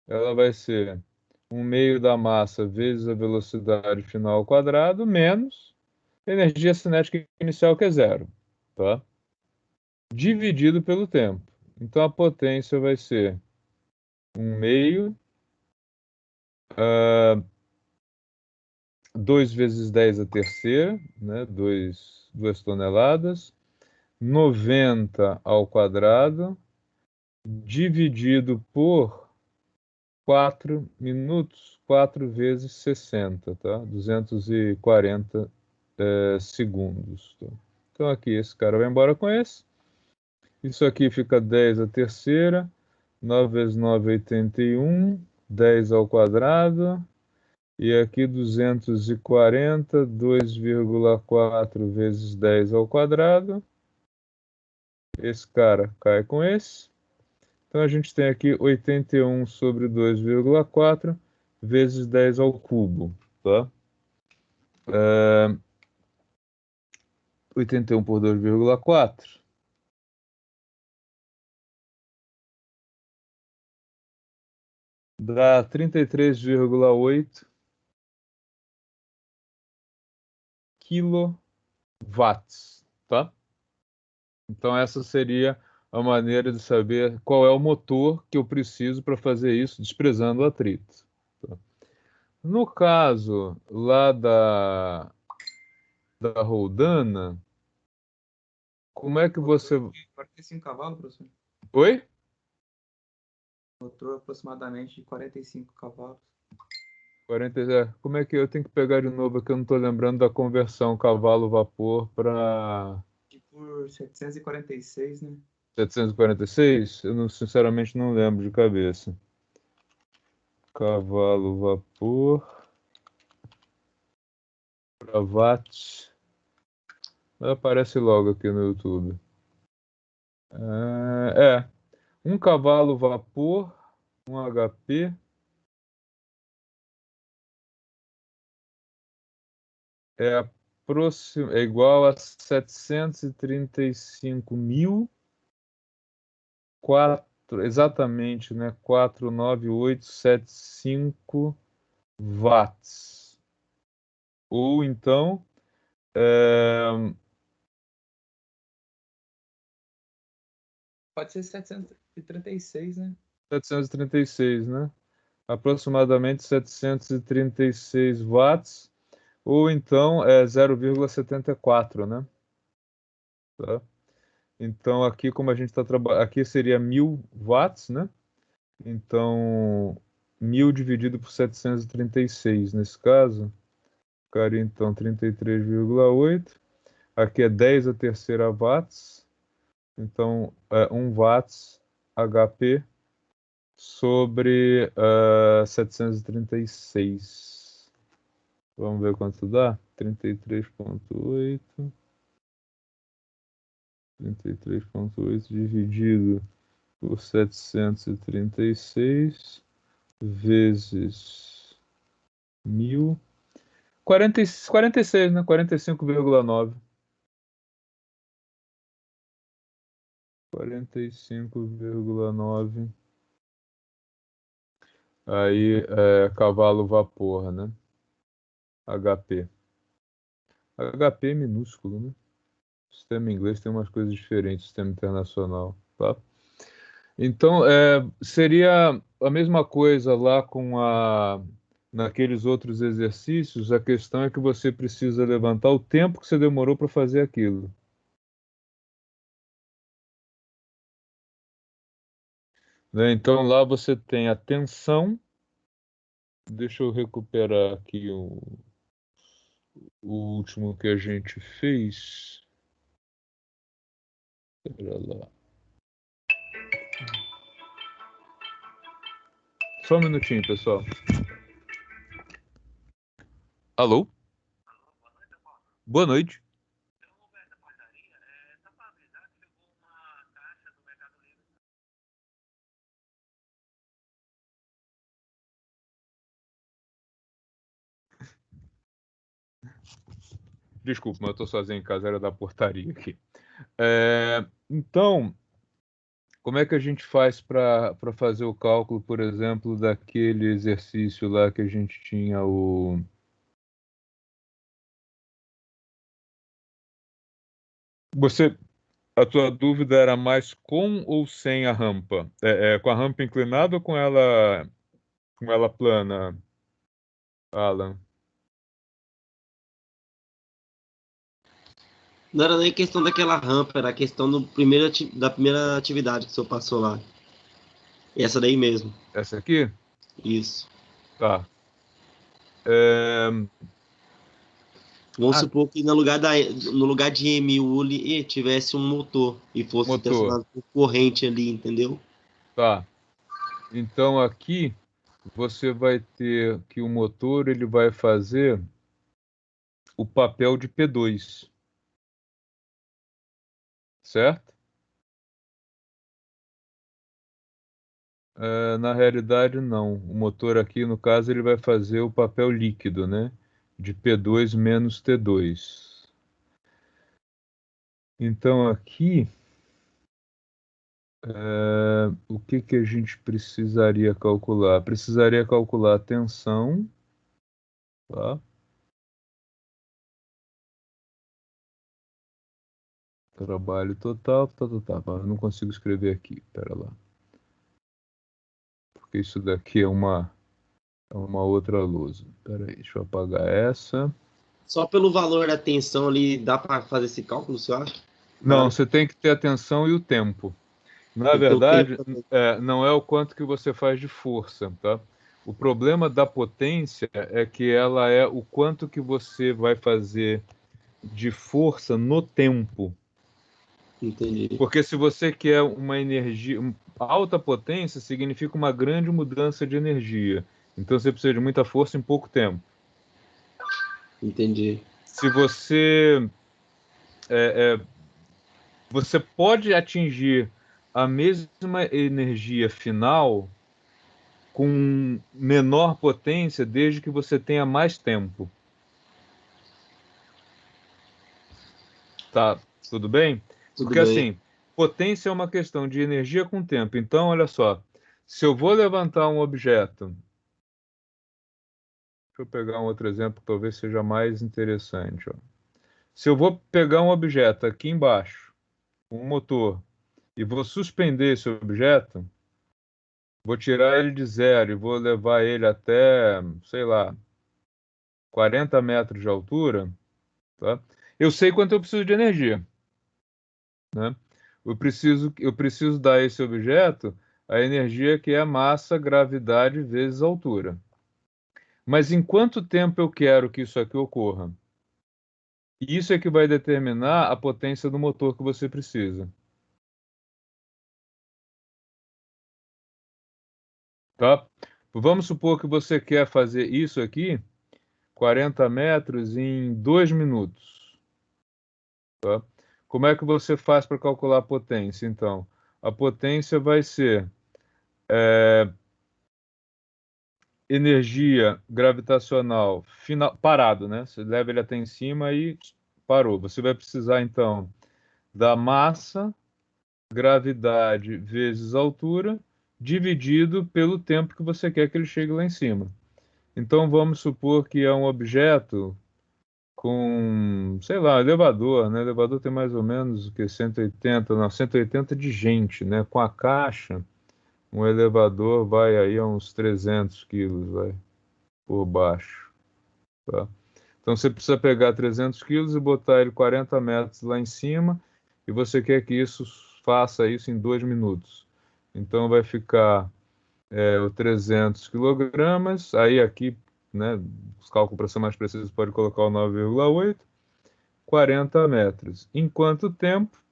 ela vai ser 1/2 da massa vezes a velocidade final ao quadrado, menos a energia cinética inicial, que é 0. Tá? Dividido pelo tempo. Então, a potência vai ser 1/2 2 vezes 10 a terceira, né? 2 toneladas, 90 ao quadrado, dividido por 4 minutos, 4 vezes 60, tá? 240 segundos. Tá? Então aqui esse cara vai embora com esse. Isso aqui fica 10 a terceira, 9 vezes 9 é 81, 10 ao quadrado. E aqui 240, 2,4 vezes 10 ao quadrado. Esse cara cai com esse. Então a gente tem aqui 81 sobre 2,4 vezes 10 ao cubo. Tá? 81 por 2,4. Dá 33,8 quilowatts, tá? Então essa seria a maneira de saber qual é o motor que eu preciso para fazer isso, desprezando o atrito. Tá? No caso lá da roldana, como é que você... 45 cavalos, professor. Oi? Motor aproximadamente de 45 cavalos. 40, como é que eu tenho que pegar de novo, que eu não estou lembrando da conversão cavalo-vapor para... Por 746, né? 746? Eu não, sinceramente não lembro de cabeça. Cavalo-vapor para watts. Aparece logo aqui no YouTube. Um cavalo-vapor, um HP, é igual a 735.000, exatamente, né? 49875 watts. Ou então, Pode ser 736, né? 736, né? Aproximadamente 736 watts, ou então 0,74, né? Tá? Então aqui, como a gente está trabalhando, aqui seria 1.000 watts, né? Então 1.000 dividido por 736 nesse caso, ficaria então 33,8. Aqui é 10 a terceira watts, então 1 watts HP sobre 736. Vamos ver quanto dá? 33,8. 33,8 dividido por 736 vezes 1000. 46, né? 45,9. 45,9. Aí, cavalo vapor, né? HP. HP é minúsculo, né? O sistema inglês tem umas coisas diferentes do sistema internacional, tá? Então, seria a mesma coisa lá naqueles outros exercícios. A questão é que você precisa levantar o tempo que você demorou para fazer aquilo. Né? Então, lá você tem a tensão. Deixa eu recuperar aqui o último que a gente fez. Pera lá. Só um minutinho, pessoal. Alô? Boa noite. Desculpa, mas eu tô sozinho em casa, era da portaria aqui. Então, como é que a gente faz para fazer o cálculo, por exemplo, daquele exercício lá que a gente tinha A tua dúvida era mais com ou sem a rampa? Com a rampa inclinada ou com ela plana, Alan? Não era nem questão daquela rampa, era a questão da primeira atividade que o senhor passou lá. Essa daí mesmo. Essa aqui? Isso. Tá. Vamos supor que no lugar de MU tivesse um motor e fosse Motor. tensionado por corrente ali, entendeu? Tá. Então aqui você vai ter que o motor ele vai fazer o papel de P2. Certo? Na realidade, não. O motor aqui, no caso, ele vai fazer o papel líquido, né? De P2 menos T2. Então, aqui, o que a gente precisaria calcular? Precisaria calcular a tensão, tá? Trabalho total, tá. Eu não consigo escrever aqui, pera lá. Porque isso daqui é uma outra lousa. Pera aí, deixa eu apagar essa. Só pelo valor da tensão ali, dá para fazer esse cálculo, você acha? Não, você tem que ter a tensão e o tempo. Na verdade, não é o quanto que você faz de força, tá? O problema da potência é que ela é o quanto que você vai fazer de força no tempo. Entendi. Porque se você quer uma energia, alta potência significa uma grande mudança de energia. Então você precisa de muita força em pouco tempo. Entendi. Se você pode atingir a mesma energia final com menor potência desde que você tenha mais tempo. Tá, tudo bem? Porque assim, potência é uma questão de energia com tempo. Então, olha só, se eu vou levantar um objeto, deixa eu pegar um outro exemplo que talvez seja mais interessante. Ó. Se eu vou pegar um objeto aqui embaixo, um motor, e vou suspender esse objeto, vou tirar ele de zero e vou levar ele até, sei lá, 40 metros de altura, tá? Eu sei quanto eu preciso de energia, né? Eu preciso dar a esse objeto a energia que é massa, gravidade vezes altura. Mas em quanto tempo eu quero que isso aqui ocorra? E isso é que vai determinar a potência do motor que você precisa. Tá? Vamos supor que você quer fazer isso aqui, 40 metros, em 2 minutos. Tá? Como é que você faz para calcular a potência? Então, a potência vai ser energia gravitacional parado, né? Você leva ele até em cima e parou. Você vai precisar, então, da massa, gravidade vezes altura, dividido pelo tempo que você quer que ele chegue lá em cima. Então, vamos supor que é um objeto com, sei lá, elevador, né? O elevador tem mais ou menos o que 180, não, 180 de gente, né? Com a caixa, um elevador vai aí a uns 300 quilos, vai, por baixo, tá? Então você precisa pegar 300 quilos e botar ele 40 metros lá em cima, e você quer que isso faça isso em 2 minutos. Então vai ficar o 300 quilogramas, aí aqui, né, os cálculos para ser mais preciso pode colocar o 9,8, 40 metros. Em quanto tempo?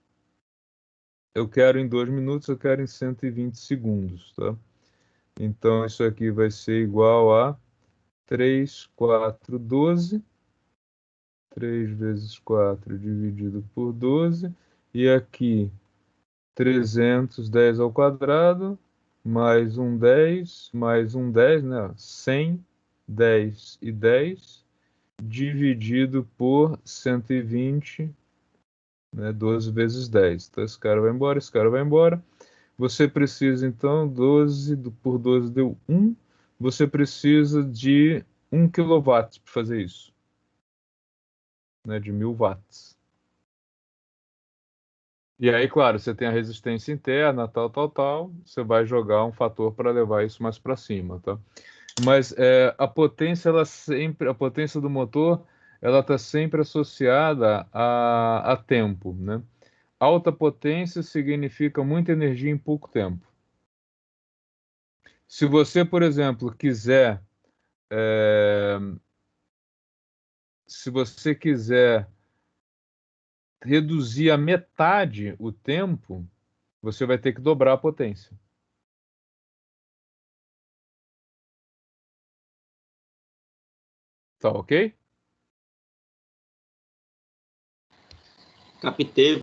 Eu quero em 2 minutos, eu quero em 120 segundos, tá? Então isso aqui vai ser igual a 3, 4, 12. 3 vezes 4 dividido por 12. E aqui 310 ao quadrado, mais um 10, mais um 10, né? 100, 10 e 10, dividido por 120, né? 12 vezes 10. Então, esse cara vai embora, esse cara vai embora. Você precisa, então, 12 por 12 deu 1. Você precisa de 1 kW para fazer isso, né? De 1000 watts. E aí, claro, você tem a resistência interna, tal, tal, tal. Você vai jogar um fator para levar isso mais para cima, tá? Mas a potência, a potência do motor, ela está sempre associada a tempo, né? Alta potência significa muita energia em pouco tempo. Se você, por exemplo, se você quiser reduzir a metade o tempo, você vai ter que dobrar a potência. Tá ok? Captei.